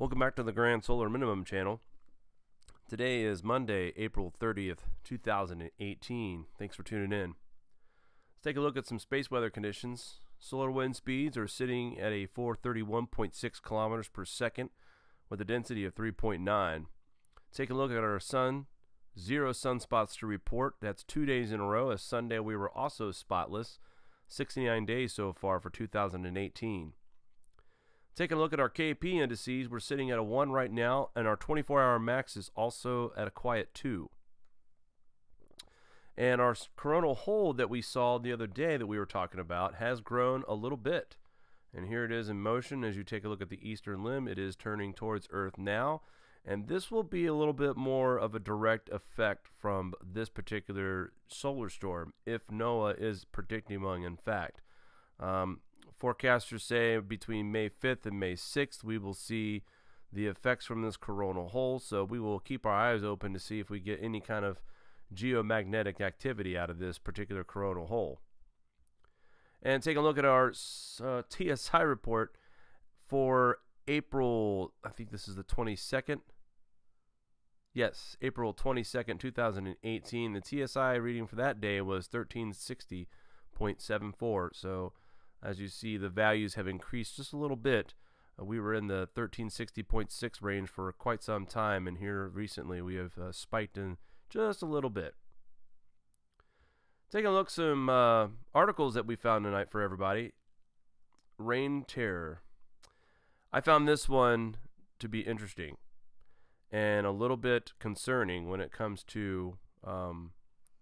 Welcome back to the Grand Solar Minimum channel. Today is Monday, April 30th, 2018. Thanks for tuning in. Let's take a look at some space weather conditions. Solar wind speeds are sitting at a 431.6 kilometers per second with a density of 3.9. Take a look at our sun. 0 sunspots to report. That's 2 days in a row. As Sunday we were also spotless. 69 days so far for 2018. Taking a look at our KP indices, we're sitting at a 1 right now, and our 24-hour max is also at a quiet 2. And our coronal hole that we saw the other day that we were talking about has grown a little bit. And here it is in motion. As you take a look at the eastern limb, it is turning towards Earth now. And this will be a little bit more of a direct effect from this particular solar storm, if NOAA is predicting one in fact. Forecasters say between May 5th and May 6th we will see the effects from this coronal hole, so we will keep our eyes open to see if we get any kind of geomagnetic activity out of this particular coronal hole. And take a look at our TSI report for April, I think this is the 22nd. Yes, April 22nd, 2018. The TSI reading for that day was 1360.74. So as you see, the values have increased just a little bit. We were in the 1360.6 range for quite some time, and here recently we have spiked in just a little bit. Taking a look at some articles that we found tonight for everybody. Rain terror. I found this one to be interesting and a little bit concerning when it comes to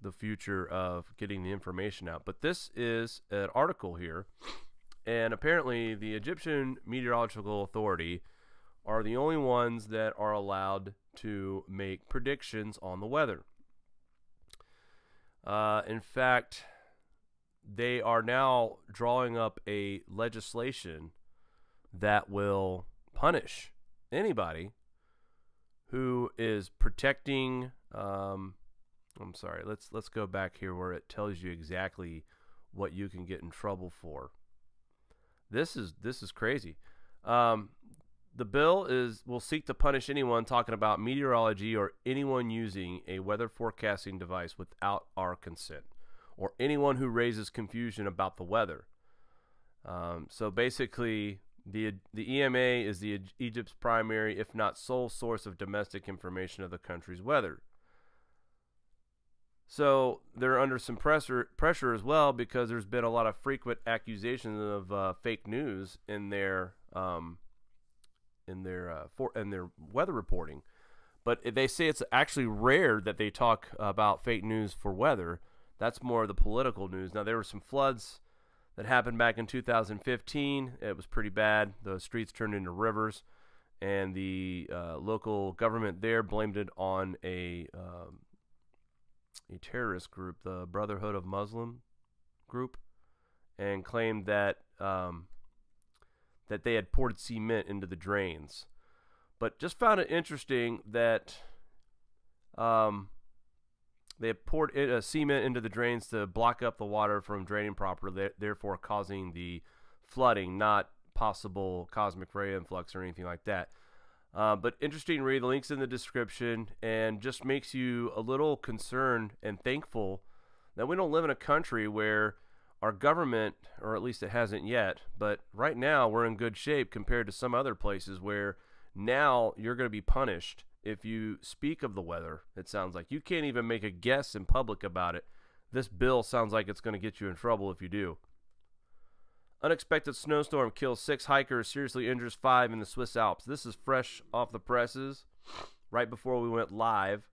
the future of getting the information out. But this is an article here, and apparently the Egyptian Meteorological Authority are the only ones that are allowed to make predictions on the weather. In fact, they are now drawing up a legislation that will punish anybody who is protecting I'm sorry, let's go back here where it tells you exactly what you can get in trouble for. This is crazy. The bill will seek to punish anyone talking about meteorology or anyone using a weather forecasting device without our consent, or anyone who raises confusion about the weather. So basically, the EMA is Egypt's primary, if not sole, source of domestic information of the country's weather. So they're under some pressure as well, because there's been a lot of frequent accusations of fake news in their weather reporting. But they say it's actually rare that they talk about fake news for weather. That's more of the political news. Now, there were some floods that happened back in 2015. It was pretty bad. The streets turned into rivers, and the local government there blamed it on a terrorist group, the Brotherhood of Muslim group, and claimed that that they had poured cement into the drains. But just found it interesting that they had poured cement into the drains to block up the water from draining properly, therefore causing the flooding, not possible cosmic ray influx or anything like that. But interesting read. The link's in the description, and just makes you a little concerned and thankful that we don't live in a country where our government, or at least it hasn't yet, but right now we're in good shape compared to some other places where now you're going to be punished if you speak of the weather. It sounds like you can't even make a guess in public about it. This bill sounds like it's going to get you in trouble if you do. Unexpected snowstorm kills 6 hikers, seriously injures 5 in the Swiss Alps. This is fresh off the presses, right before we went live.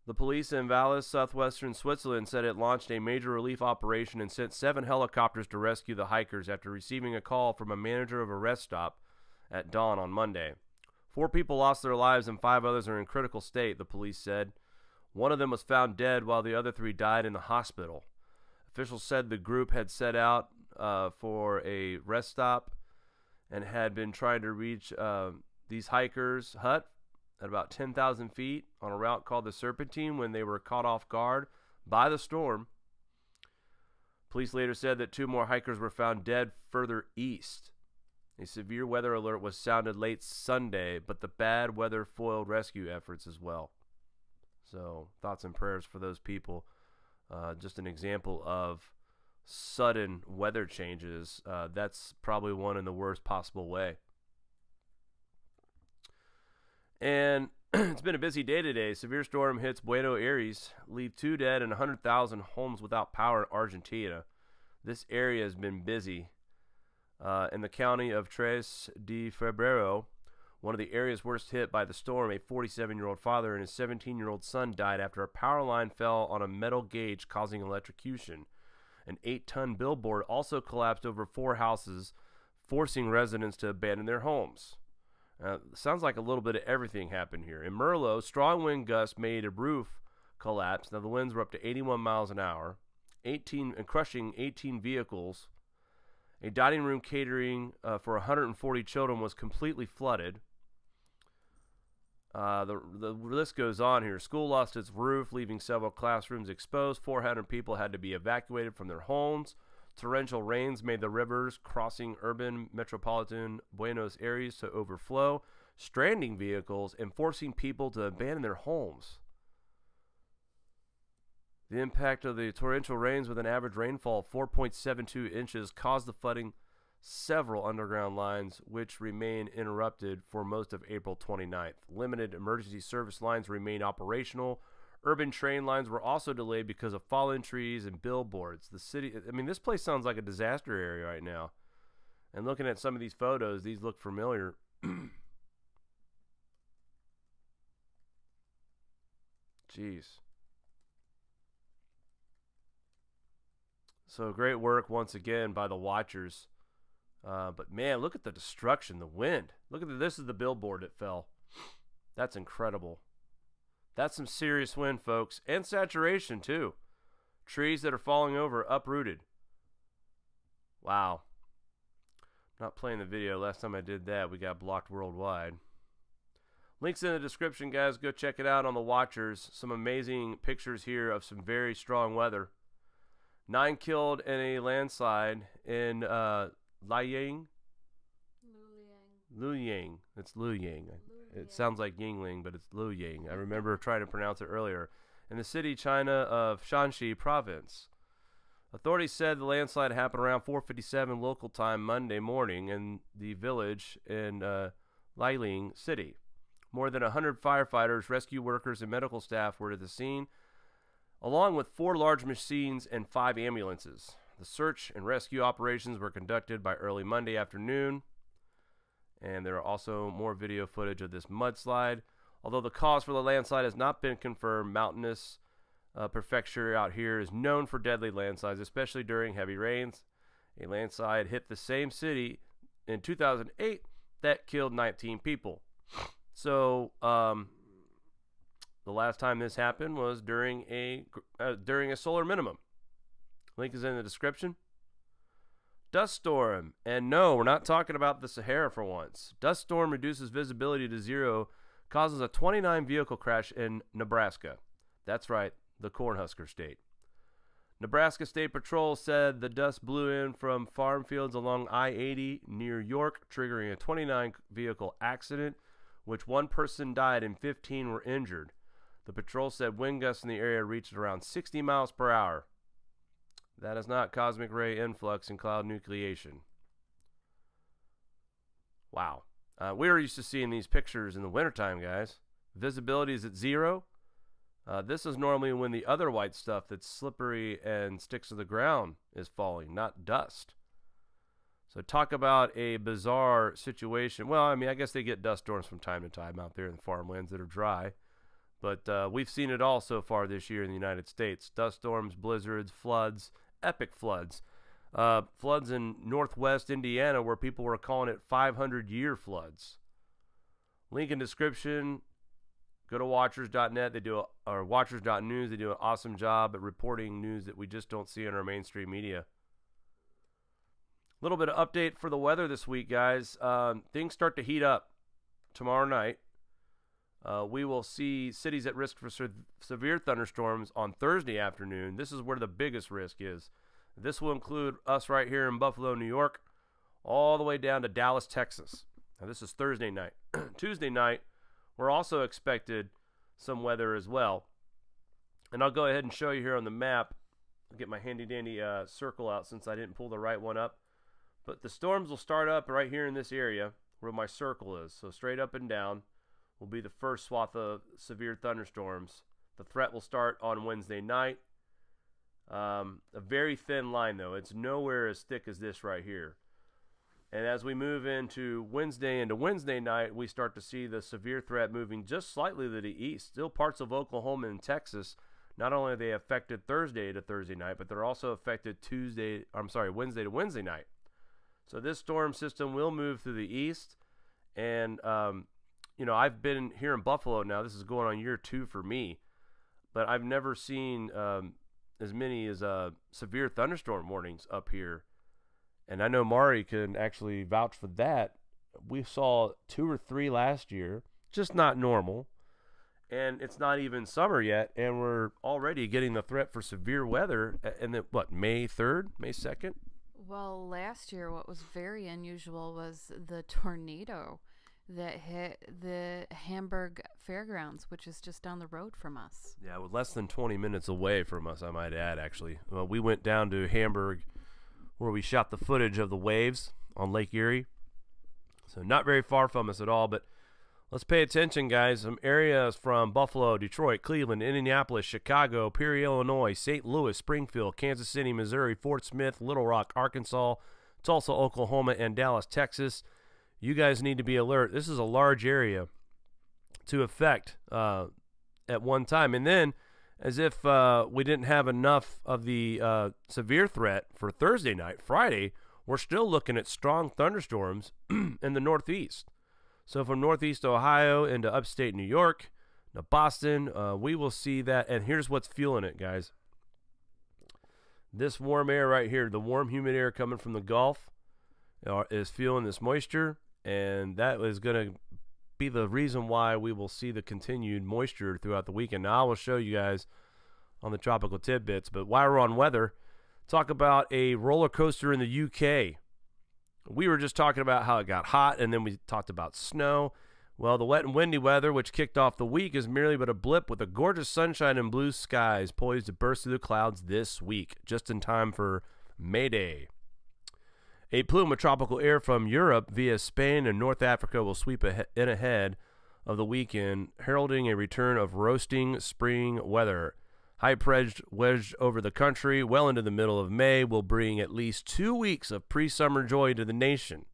The police in Valais, southwestern Switzerland, said it launched a major relief operation and sent 7 helicopters to rescue the hikers after receiving a call from a manager of a rest stop at dawn on Monday. 4 people lost their lives and 5 others are in critical state, the police said. One of them was found dead while the other 3 died in the hospital. Officials said the group had set out for a rest stop and had been trying to reach these hikers' hut at about 10,000 feet on a route called the Serpentine when they were caught off guard by the storm. Police later said that 2 more hikers were found dead further east. A severe weather alert was sounded late Sunday, but the bad weather foiled rescue efforts as well. So thoughts and prayers for those people. Just an example of sudden weather changes. That's probably one in the worst possible way. And it's been a busy day today. Severe storm hits Buenos Aires, leave 2 dead and 100,000 homes without power in Argentina. This area has been busy. In the county of Tres de Febrero, one of the areas worst hit by the storm, a 47-year-old father and his 17-year-old son died after a power line fell on a metal gauge, causing electrocution. An 8-ton billboard also collapsed over 4 houses, forcing residents to abandon their homes. Sounds like a little bit of everything happened here. In Merlo, strong wind gusts made a roof collapse. Now the winds were up to 81 miles an hour, crushing 18 vehicles. A dining room catering for 140 children was completely flooded. The list goes on here. School lost its roof, leaving several classrooms exposed. 400 people had to be evacuated from their homes. Torrential rains made the rivers crossing urban metropolitan Buenos Aires to overflow, stranding vehicles and forcing people to abandon their homes. The impact of the torrential rains with an average rainfall of 4.72 inches caused the flooding several underground lines, which remain interrupted for most of April 29th. Limited emergency service lines remain operational. Urban train lines were also delayed because of fallen trees and billboards. The city, I mean, this place sounds like a disaster area right now. And looking at some of these photos, these look familiar. Jeez. So great work once again by the watchers. But man, look at the destruction, the wind. Look at this is the billboard that fell. That's incredible. That's some serious wind, folks. And saturation, too. Trees that are falling over, uprooted. Wow. Not playing the video. Last time I did that, we got blocked worldwide. Links in the description, guys. Go check it out on the watchers. Some amazing pictures here of some very strong weather. 9 killed in a landslide in Luyang. Luyang. It's Luyang. It sounds like Yingling, but it's Luyang. I remember trying to pronounce it earlier. In the city, China, of Shanxi province. Authorities said the landslide happened around 4:57 local time Monday morning in the village in Liling City. More than 100 firefighters, rescue workers, and medical staff were at the scene, along with 4 large machines and 5 ambulances. The search and rescue operations were conducted by early Monday afternoon, and there are also more video footage of this mudslide. Although the cause for the landslide has not been confirmed, mountainous prefecture out here is known for deadly landslides, especially during heavy rains. A landslide hit the same city in 2008 that killed 19 people. So, the last time this happened was during a solar minimum. Link is in the description. Dust storm. And no, we're not talking about the Sahara for once. Dust storm reduces visibility to 0, causes a 29 vehicle crash in Nebraska. That's right, the Cornhusker State. Nebraska State Patrol said the dust blew in from farm fields along I-80 near York, triggering a 29 vehicle accident, which 1 person died and 15 were injured. The patrol said wind gusts in the area reached around 60 miles per hour. That is not cosmic ray influx and cloud nucleation. Wow. We're used to seeing these pictures in the wintertime, guys. Visibility is at 0. This is normally when the other white stuff that's slippery and sticks to the ground is falling, not dust. So talk about a bizarre situation. Well, I mean, I guess they get dust storms from time to time out there in the farmlands that are dry. But we've seen it all so far this year in the United States. Dust storms, blizzards, floods, epic floods. Floods in northwest Indiana where people were calling it 500-year floods. Link in description. Go to watchers.net. Or watchers.news. They do an awesome job at reporting news that we just don't see in our mainstream media. A little bit of update for the weather this week, guys. Things start to heat up tomorrow night. We will see cities at risk for severe thunderstorms on Thursday afternoon. This is where the biggest risk is. This will include us right here in Buffalo, New York, all the way down to Dallas, Texas. Now, this is Thursday night. Tuesday night, we're also expected some weather as well. And I'll go ahead and show you here on the map. I'll get my handy-dandy circle out since I didn't pull the right one up. But the storms will start up right here in this area where my circle is. So straight up and down will be the first swath of severe thunderstorms. The threat will start on Wednesday night. A very thin line, though. It's nowhere as thick as this right here. And as we move into Wednesday night, we start to see the severe threat moving just slightly to the east. Still parts of Oklahoma and Texas. Not only are they affected Thursday to Thursday night, but they're also affected Wednesday to Wednesday night. So this storm system will move through the east. And, you know, I've been here in Buffalo now. This is going on year 2 for me. But I've never seen as many as severe thunderstorm warnings up here. And I know Mari can actually vouch for that. We saw 2 or 3 last year, just not normal. And it's not even summer yet, and we're already getting the threat for severe weather. And then, what, May 3rd, May 2nd? Well, last year what was very unusual was the tornado that hit the Hamburg Fairgrounds, which is just down the road from us. Yeah, well, less than 20 minutes away from us, I might add, actually. Well, we went down to Hamburg where we shot the footage of the waves on Lake Erie. So not very far from us at all, but let's pay attention, guys. Some areas from Buffalo, Detroit, Cleveland, Indianapolis, Chicago, Peoria, Illinois, St. Louis, Springfield, Kansas City, Missouri, Fort Smith, Little Rock, Arkansas, Tulsa, Oklahoma, and Dallas, Texas. You guys need to be alert. This is a large area to affect at one time. And then, as if we didn't have enough of the severe threat for Thursday night, Friday, we're still looking at strong thunderstorms in the Northeast. So from Northeast Ohio into upstate New York, to Boston, we will see that. And here's what's fueling it, guys. This warm air right here, the warm, humid air coming from the Gulf is fueling this moisture. And that is going to be the reason why we will see the continued moisture throughout the weekend. Now, I will show you guys on the tropical tidbits. But while we're on weather, talk about a roller coaster in the UK. We were just talking about how it got hot, and then we talked about snow. Well, the wet and windy weather, which kicked off the week, is merely but a blip with a gorgeous sunshine and blue skies poised to burst through the clouds this week, just in time for May Day. A plume of tropical air from Europe via Spain and North Africa will sweep in ahead of the weekend, heralding a return of roasting spring weather. High pressure wedged over the country well into the middle of May will bring at least 2 weeks of pre-summer joy to the nation.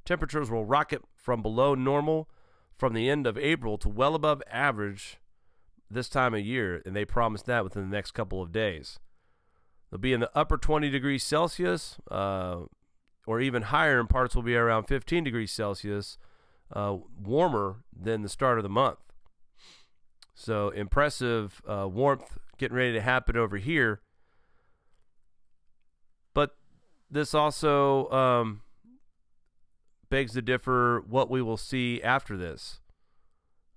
Temperatures will rocket from below normal from the end of April to well above average this time of year, and they promise that within the next couple of days. They'll be in the upper 20 degrees Celsius, or even higher in parts will be around 15 degrees Celsius, warmer than the start of the month. So impressive warmth getting ready to happen over here. But this also begs to differ what we will see after this.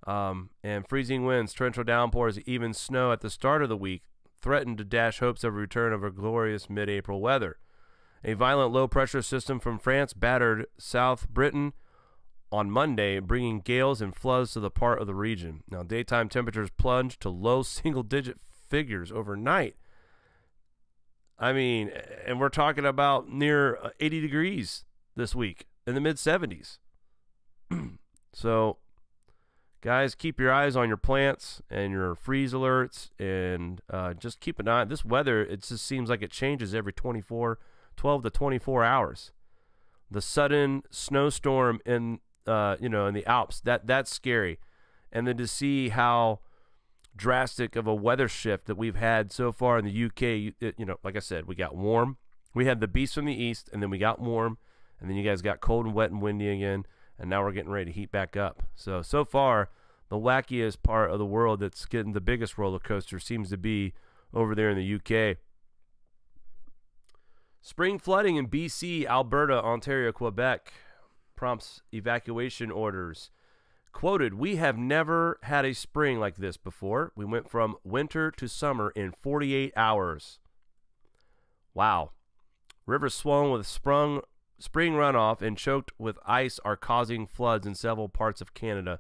And freezing winds, torrential downpours, even snow at the start of the week threaten to dash hopes of a return of a glorious mid-April weather. A violent low-pressure system from France battered South Britain on Monday, bringing gales and floods to the part of the region. Now, daytime temperatures plunged to low single-digit figures overnight. I mean, and we're talking about near 80 degrees this week, in the mid-70s. So, guys, keep your eyes on your plants and your freeze alerts, and just keep an eye. This weather, it just seems like it changes every 12 to 24 hours. The sudden snowstorm in in the Alps, that's scary. And then to see how drastic of a weather shift that we've had so far in the UK, like I said, we got warm. We had the beast from the east, and then we got warm, and then you guys got cold and wet and windy again, and now we're getting ready to heat back up. So far, the wackiest part of the world that's getting the biggest roller coaster seems to be over there in the UK. Spring flooding in BC, Alberta, Ontario, Quebec prompts evacuation orders. Quoted, "We have never had a spring like this before. We went from winter to summer in 48 hours. Wow. Rivers swollen with spring runoff and choked with ice are causing floods in several parts of Canada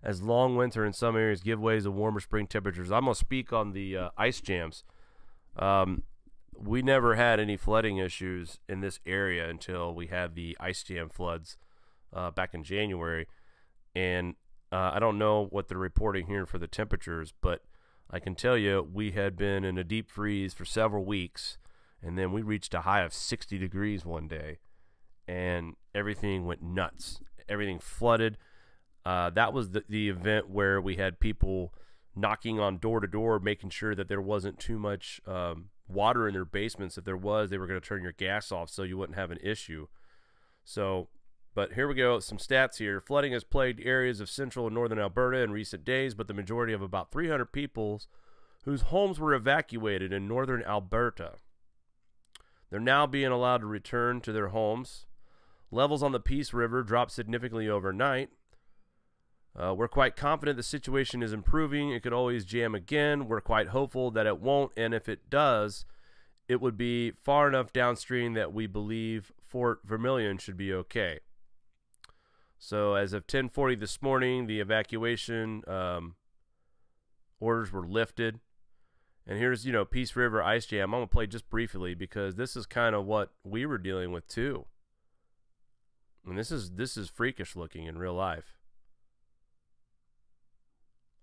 as long winter in some areas give way to warmer spring temperatures. I'm going to speak on the ice jams. We never had any flooding issues in this area until we had the ice jam floods back in January. And I don't know what they're reporting here for the temperatures, but I can tell you we had been in a deep freeze for several weeks, and then we reached a high of 60 degrees one day, and everything went nuts. Everything flooded. That was the event where we had people knocking on door to door, making sure that there wasn't too much water in their basements. If there was, they were going to turn your gas off so you wouldn't have an issue. So, but here we go, some stats here. Flooding has plagued areas of central and northern Alberta in recent days, but the majority of about 300 people whose homes were evacuated in northern Alberta. They're now being allowed to return to their homes. Levels on the Peace River dropped significantly overnight. We're quite confident the situation is improving. It could always jam again. We're quite hopeful that it won't, and if it does, it would be far enough downstream that we believe Fort Vermilion should be okay. So as of 10:40 this morning, the evacuation orders were lifted. And here's, Peace River Ice Jam. I'm going to play just briefly because this is kind of what we were dealing with too. And this is freakish looking in real life.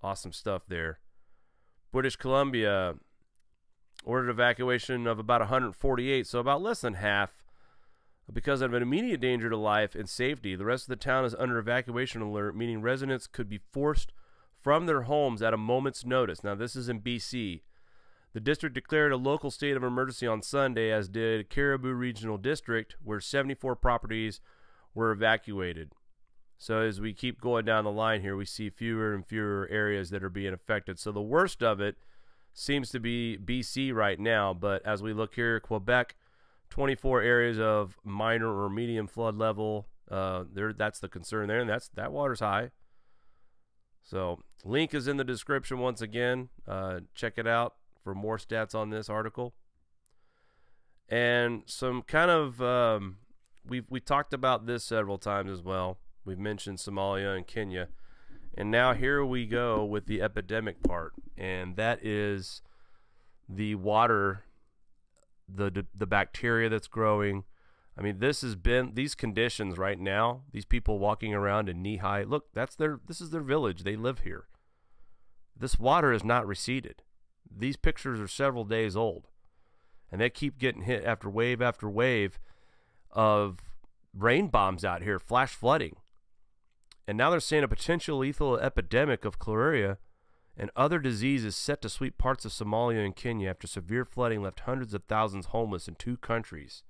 Awesome stuff there. British Columbia ordered evacuation of about 148, so about less than half, because of an immediate danger to life and safety. The rest of the town is under evacuation alert, meaning residents could be forced from their homes at a moment's notice. Now, this is in BC. The district declared a local state of emergency on Sunday, as did Cariboo Regional District, where 74 properties were evacuated. So as we keep going down the line here, we see fewer and fewer areas that are being affected. So the worst of it seems to be BC right now. But as we look here, Quebec, 24 areas of minor or medium flood level. That's the concern there, and that water's high. So link is in the description once again. Check it out for more stats on this article. And some kind of we talked about this several times as well. We've mentioned Somalia and Kenya. And now here we go with the epidemic part. And that is the water, the bacteria that's growing. I mean, this has been these conditions right now. These people walking around in knee-high. Look, this is their village. They live here. This water is not receded. These pictures are several days old. And they keep getting hit after wave of rain bombs out here, flash flooding. And now they're saying a potential lethal epidemic of cholera and other diseases set to sweep parts of Somalia and Kenya after severe flooding left hundreds of thousands homeless in 2 countries.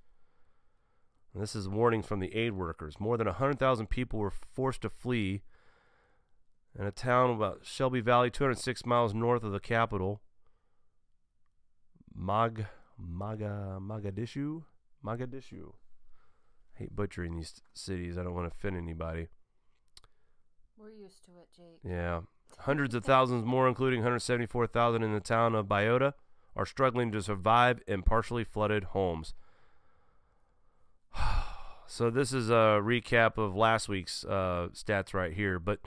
And this is warnings from the aid workers. More than 100,000 people were forced to flee in a town about Shelby Valley, 206 miles north of the capital, Mogadishu. I hate butchering these cities. I don't want to offend anybody. We're used to it, Jake. Yeah. Hundreds of thousands more, including 174,000 in the town of Biota, are struggling to survive in partially flooded homes. So this is a recap of last week's stats right here. But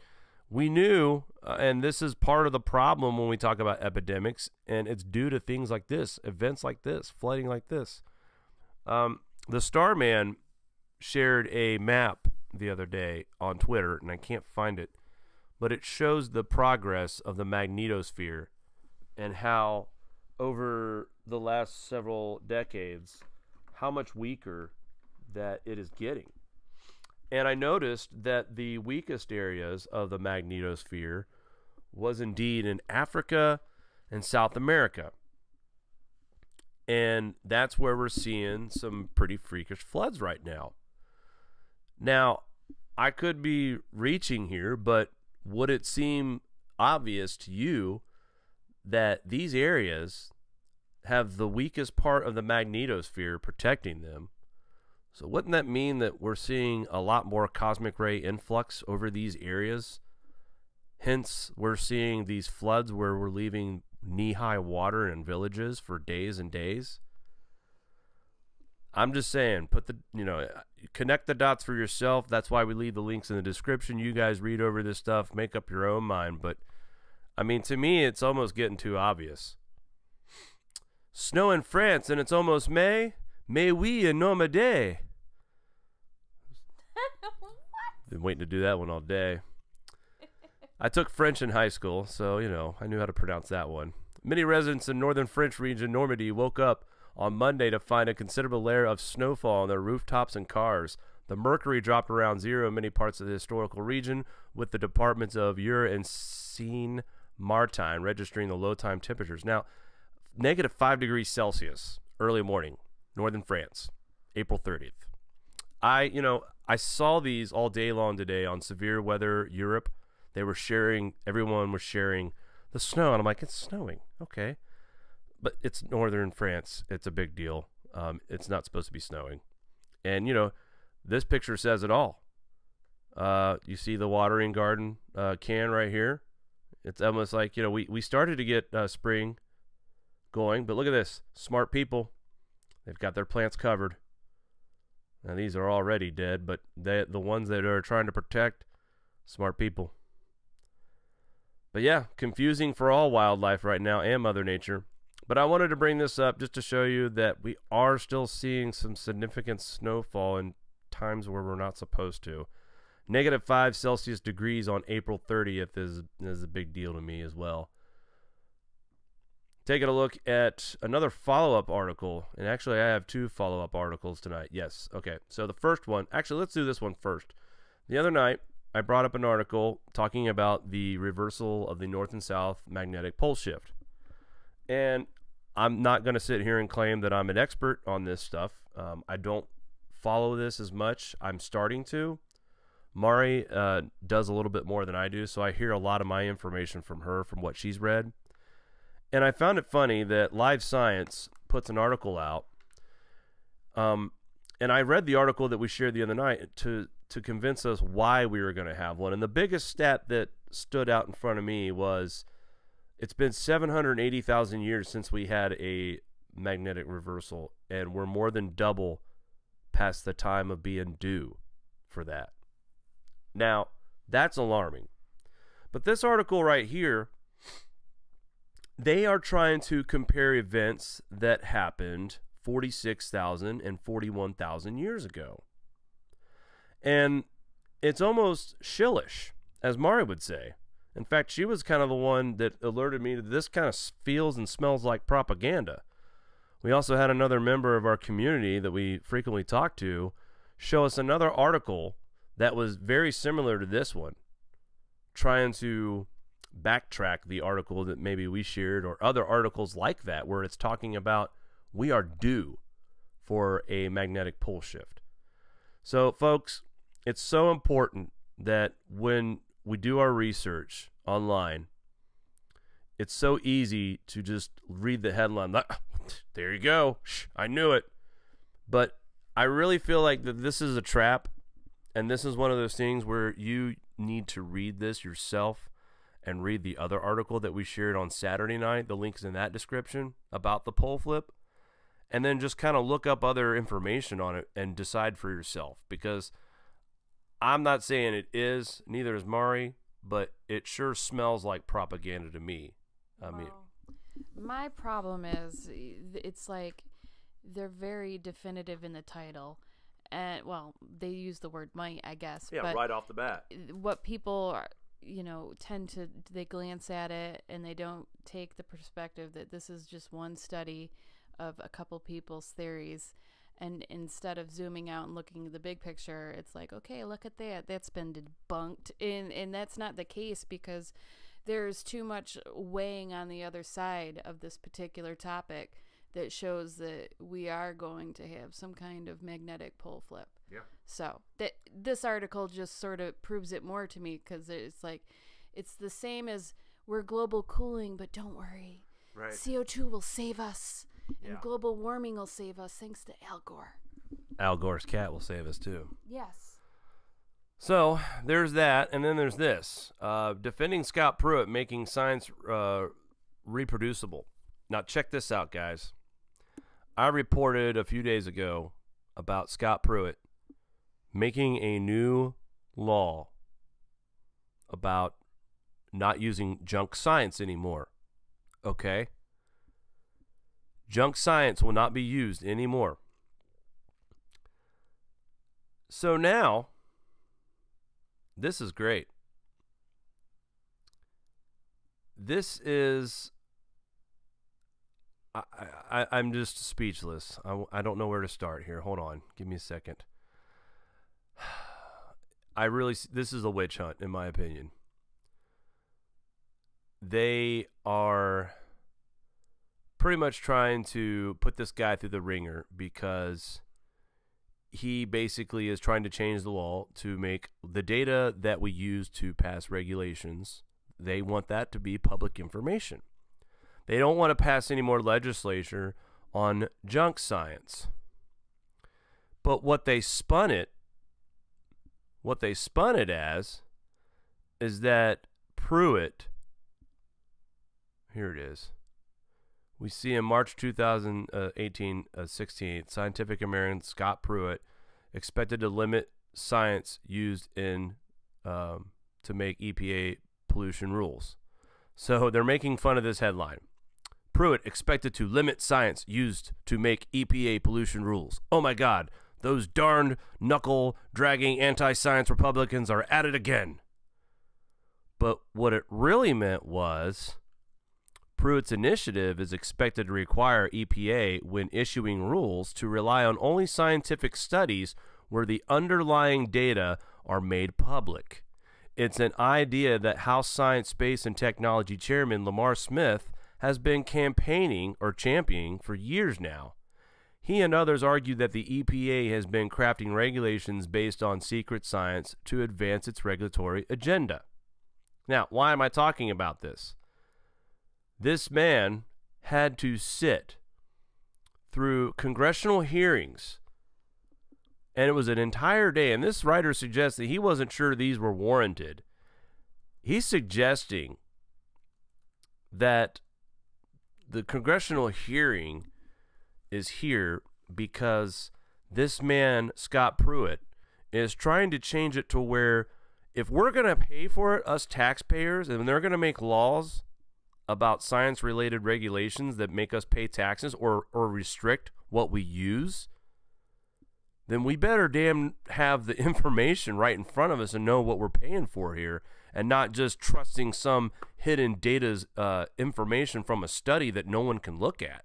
we knew, and this is part of the problem when we talk about epidemics, and it's due to things like this, events like this, flooding like this. The Starman shared a map the other day on Twitter, and I can't find it, but it shows the progress of the magnetosphere and how over the last several decades, how much weaker that it is getting. And I noticed that the weakest areas of the magnetosphere was indeed in Africa and South America. And that's where we're seeing some pretty freakish floods right now. Now, I could be reaching here, but would it seem obvious to you that these areas have the weakest part of the magnetosphere protecting them? So wouldn't that mean that we're seeing a lot more cosmic ray influx over these areas? Hence, we're seeing these floods where we're leaving knee-high water in villages for days and days. I'm just saying, put the, connect the dots for yourself. That's why we leave the links in the description. You guys read over this stuff, make up your own mind. But, I mean, to me, it's almost getting too obvious. Snow in France, and it's almost May. Mais oui, un homme day. Been waiting to do that one all day. I took French in high school, so, I knew how to pronounce that one. Many residents in northern French region Normandy woke up on Monday to find a considerable layer of snowfall on their rooftops and cars. The mercury dropped around zero in many parts of the historical region, with the departments of Eure and Seine-Maritime registering the low time temperatures. Now, negative 5 degrees Celsius, early morning, northern France, April 30th. I saw these all day long today on Severe Weather Europe. Everyone was sharing the snow, and I'm like, it's snowing, okay. But it's northern France. It's a big deal. It's not supposed to be snowing. And, this picture says it all. You see the watering garden can right here. It's almost like, we started to get spring going, but look at this. Smart people. They've got their plants covered. Now, these are already dead, but the ones that are trying to protect, smart people. But yeah, confusing for all wildlife right now and Mother Nature. But I wanted to bring this up just to show you that we are still seeing some significant snowfall in times where we're not supposed to. Negative 5 Celsius degrees on April 30th is a big deal to me as well. Taking a look at another follow-up article. And actually, I have 2 follow-up articles tonight. Yes. Okay. So the first one, actually, let's do this one first. The other night, I brought up an article talking about the reversal of the north and south magnetic pole shift. And I'm not going to sit here and claim that I'm an expert on this stuff. I don't follow this as much. I'm starting to. Mari does a little bit more than I do, so I hear a lot of my information from her, from what she's read. And I found it funny that Live Science puts an article out. And I read the article that we shared the other night to convince us why we were going to have one. And the biggest stat that stood out in front of me was it's been 780,000 years since we had a magnetic reversal, and we're more than double past the time of being due for that. Now, that's alarming. But this article right here, they are trying to compare events that happened 46,000 and 41,000 years ago. And it's almost shillish, as Mari would say. In fact, she was kind of the one that alerted me that this kind of feels and smells like propaganda. We also had another member of our community that we frequently talk to show us another article that was very similar to this one, trying to backtrack the article that maybe we shared, or other articles like that where it's talking about we are due for a magnetic pole shift. So, folks, it's so important that when we do our research online, it's so easy to just read the headline. There you go. I knew it. But I really feel like that this is a trap, and this is one of those things where you need to read this yourself and read the other article that we shared on Saturday night. The link's in that description about the pole flip. And then just kind of look up other information on it and decide for yourself. Because I'm not saying it is, neither is Mari, but it sure smells like propaganda to me. I mean, my problem is it's like they're very definitive in the title. And, well, they use the word might, I guess. Yeah, but right off the bat. What people are, tend to, they glance at it and they don't take the perspective that this is just one study of a couple people's theories. And instead of zooming out and looking at the big picture, it's like, okay, look at that. That's been debunked. And that's not the case, because there's too much weighing on the other side of this particular topic that shows that we are going to have some kind of magnetic pole flip. Yeah. So this article just sort of proves it more to me, because it's like, it's the same as we're global cooling, but don't worry. Right. CO2 will save us. And Yeah. global warming will save us thanks to Al Gore. Al Gore's cat will save us too. Yes. So there's that, and then there's this. Defending Scott Pruitt, making science reproducible. Now check this out, guys. I reported a few days ago about Scott Pruitt making a new law about not using junk science anymore. Okay? Junk science will not be used anymore. So now, this is great. This is, I'm just speechless. I don't know where to start here. Hold on. Give me a second. This is a witch hunt, in my opinion. They are pretty much trying to put this guy through the ringer because he basically is trying to change the law to make the data that we use to pass regulations, they want that to be public information. They don't want to pass any more legislation on junk science. But what they spun it as is that Pruitt, here it is. We see in March 2018, 16th, Scientific American Scott Pruitt expected to limit science used in to make EPA pollution rules. So they're making fun of this headline. Pruitt expected to limit science used to make EPA pollution rules. Oh my God, those darned knuckle-dragging anti-science Republicans are at it again. But what it really meant was Pruitt's initiative is expected to require EPA, when issuing rules, to rely on only scientific studies where the underlying data are made public. It's an idea that House Science, Space, and Technology Chairman Lamar Smith has been campaigning or championing for years now. He and others argue that the EPA has been crafting regulations based on secret science to advance its regulatory agenda. Now, why am I talking about this? This man had to sit through congressional hearings, and it was an entire day, and this writer suggests that he wasn't sure these were warranted. He's suggesting that the congressional hearing is here because this man, Scott Pruitt, is trying to change it to where if we're going to pay for it, us taxpayers, and they're going to make laws about science-related regulations that make us pay taxes or restrict what we use, then we better damn have the information right in front of us and know what we're paying for here, and not just trusting some hidden data's information from a study that no one can look at.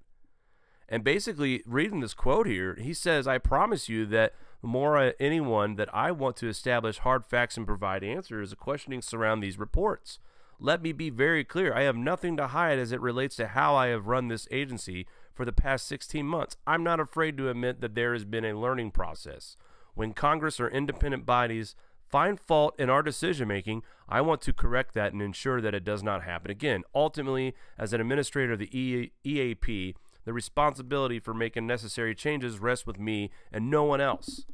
And basically, reading this quote here, he says, "I promise you that the more anyone that I want to establish hard facts and provide answers, the questioning surround these reports. Let me be very clear. I have nothing to hide as it relates to how I have run this agency for the past 16 months. I'm not afraid to admit that there has been a learning process. When Congress or independent bodies find fault in our decision-making, I want to correct that and ensure that it does not happen again. Ultimately, as an administrator of the EAP, the responsibility for making necessary changes rests with me and no one else."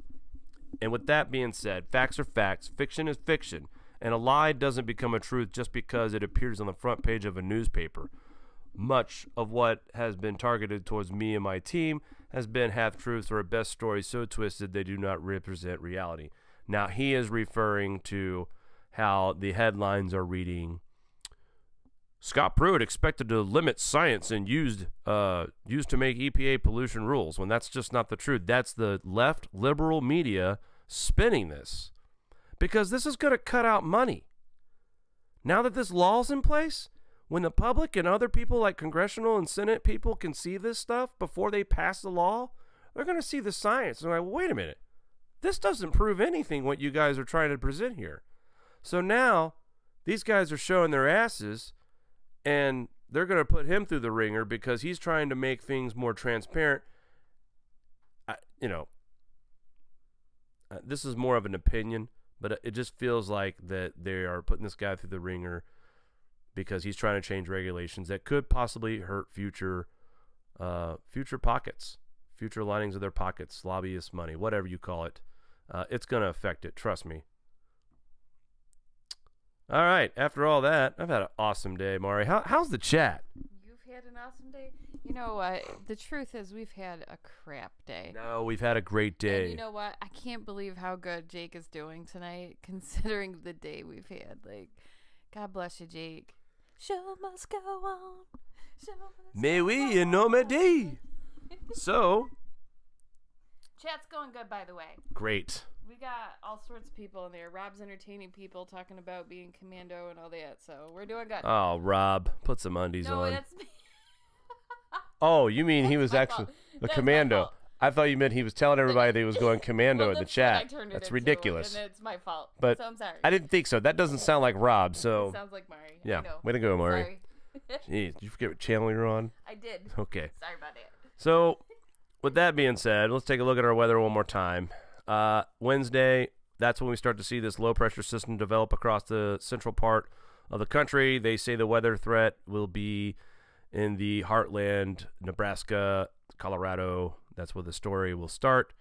And with that being said, facts are facts, fiction is fiction, and a lie doesn't become a truth just because it appears on the front page of a newspaper. Much of what has been targeted towards me and my team has been half-truths or best stories so twisted they do not represent reality. Now, he is referring to how the headlines are reading, Scott Pruitt expected to limit science and used to make EPA pollution rules, when that's just not the truth. That's the left liberal media spinning this, because this is going to cut out money. Now that this law's in place, when the public and other people like congressional and Senate people can see this stuff before they pass the law, they're going to see the science. They're like, wait a minute, this doesn't prove anything what you guys are trying to present here. So now these guys are showing their asses, and they're going to put him through the ringer because he's trying to make things more transparent. This is more of an opinion, but it just feels like that they are putting this guy through the ringer because he's trying to change regulations that could possibly hurt future pockets, future linings of their pockets, lobbyist money, whatever you call it. It's going to affect it. Trust me. All right. After all that, I've had an awesome day, Mari. How's the chat? You've had an awesome day. You know what? The truth is we've had a crap day. No, we've had a great day. And you know what? I can't believe how good Jake is doing tonight, considering the day we've had. Like, God bless you, Jake. Show must go on. Show must May we in nome Dei. So, chat's going good, by the way. great. We got all sorts of people in there. Rob's entertaining people, talking about being commando and all that. So we're doing good. Oh, Rob, put some undies No, on. that's me. Oh, you mean he was my actually fault. a That's my commando? fault. I thought you meant he was telling everybody that he was going commando Well, in the that's what I chat. turned it That's into, ridiculous. And it's my fault. But so I'm sorry. I didn't think so. That doesn't sound like Rob. It So sounds like Mari. yeah, I know. way to go, Mari. Sorry. Jeez, did you forget what channel you're on? I did. Okay. Sorry about it. So, with that being said, let's take a look at our weather one more time. Wednesday, that's when we start to see this low-pressure system develop across the central part of the country. They say the weather threat will be in the heartland, Nebraska, Colorado. That's where the story will start.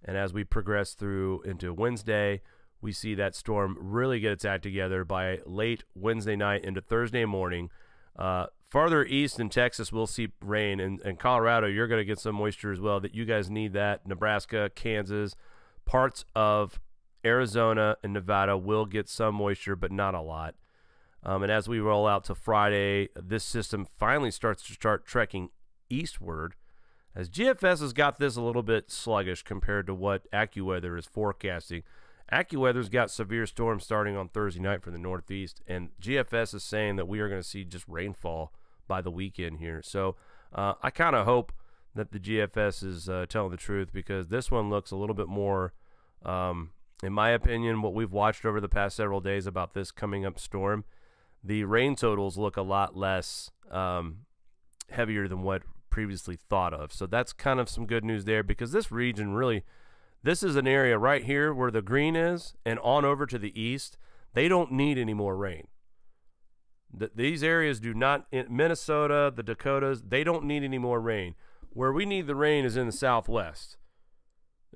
And as we progress through into Wednesday, we see that storm really get its act together by late Wednesday night into Thursday morning. Farther east in Texas, we'll see rain. And Colorado, you're going to get some moisture as well. That you guys need that. Nebraska, Kansas, parts of Arizona and Nevada will get some moisture, but not a lot. And as we roll out to Friday, this system finally starts to start trekking eastward, as GFS has got this a little bit sluggish compared to what AccuWeather is forecasting. AccuWeather's got severe storms starting on Thursday night for the Northeast, and GFS is saying that we are going to see just rainfall by the weekend here. So I kind of hope that the GFS is telling the truth, because this one looks a little bit more, in my opinion, what we've watched over the past several days about this coming up storm. The rain totals look a lot less heavier than what previously thought of. So that's kind of some good news there, because this region really, this is an area right here where the green is and on over to the east. They don't need any more rain. These areas do not, in Minnesota, the Dakotas, they don't need any more rain. Where we need the rain is in the southwest,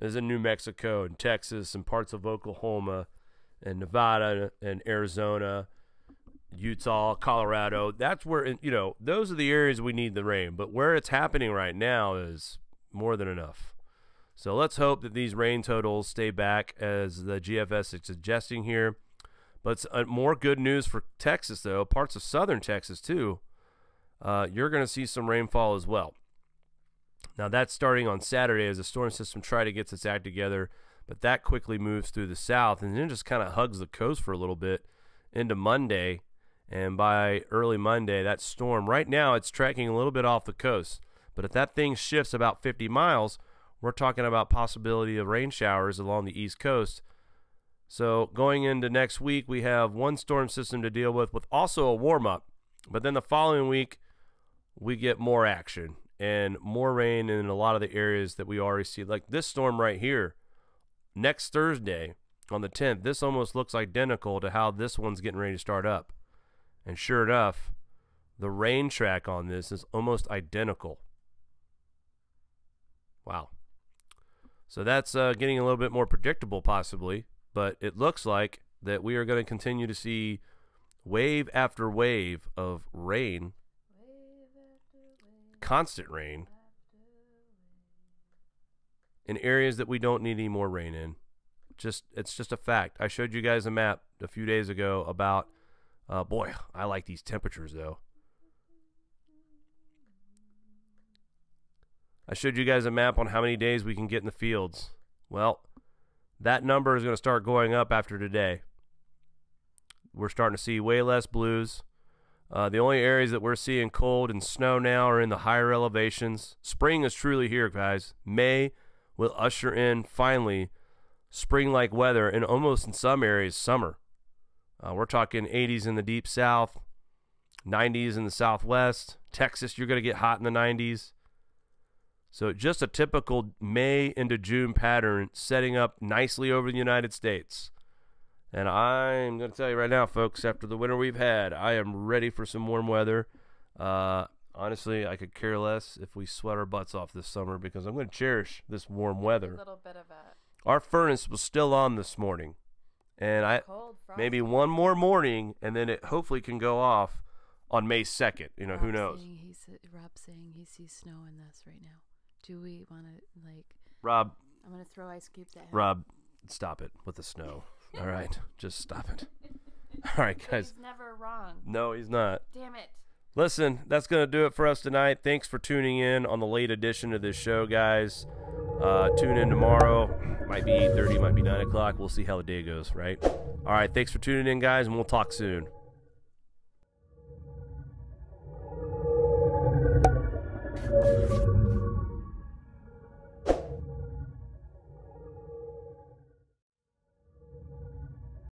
is in New Mexico and Texas and parts of Oklahoma and Nevada and Arizona, Utah, Colorado. That's where, you know, those are the areas we need the rain. But where it's happening right now is more than enough. So let's hope that these rain totals stay back as the GFS is suggesting here. But it's more good news for Texas, though. Parts of southern Texas, too. You're going to see some rainfall as well. Now, that's starting on Saturday as the storm system tries to get its act together. But that quickly moves through the south and then just kind of hugs the coast for a little bit into Monday. And by early Monday, that storm, right now, it's tracking a little bit off the coast. But if that thing shifts about 50 miles, we're talking about possibility of rain showers along the East Coast. So going into next week, we have one storm system to deal with also a warm-up. But then the following week, we get more action and more rain in a lot of the areas that we already see. Like this storm right here, next Thursday on the 10th, this almost looks identical to how this one's getting ready to start up. And sure enough, the rain track on this is almost identical. Wow. So that's getting a little bit more predictable possibly, but it looks like that we are going to continue to see wave after wave of rain, constant rain, in areas that we don't need any more rain in. It's just a fact. I showed you guys a map a few days ago about, boy, I like these temperatures though. I showed you guys a map on how many days we can get in the fields. Well, that number is going to start going up after today. We're starting to see way less blues. The only areas that we're seeing cold and snow now are in the higher elevations. Spring is truly here, guys. May will usher in, finally, spring-like weather, and almost in some areas, summer. We're talking 80s in the deep south, 90s in the southwest. Texas, you're going to get hot in the 90s. So just a typical May into June pattern setting up nicely over the United States. And I'm going to tell you right now, folks, after the winter we've had, I am ready for some warm weather. Honestly, I could care less if we sweat our butts off this summer, because I'm going to cherish this warm weather. A little bit of it. Our furnace was still on this morning. And Cold, maybe one more morning, and then it hopefully can go off on May 2nd. You know, who knows? Rob's saying he sees snow in this right now. Do we want to, like... Rob. I'm going to throw ice cubes at him. Rob, stop it with the snow. All right. Just stop it. All right, guys. He's never wrong. No, he's not. Damn it. Listen, that's going to do it for us tonight. Thanks for tuning in on the late edition of this show, guys. Tune in tomorrow. Might be 8:30, might be 9 o'clock. We'll see how the day goes, right? All right, thanks for tuning in, guys, and we'll talk soon.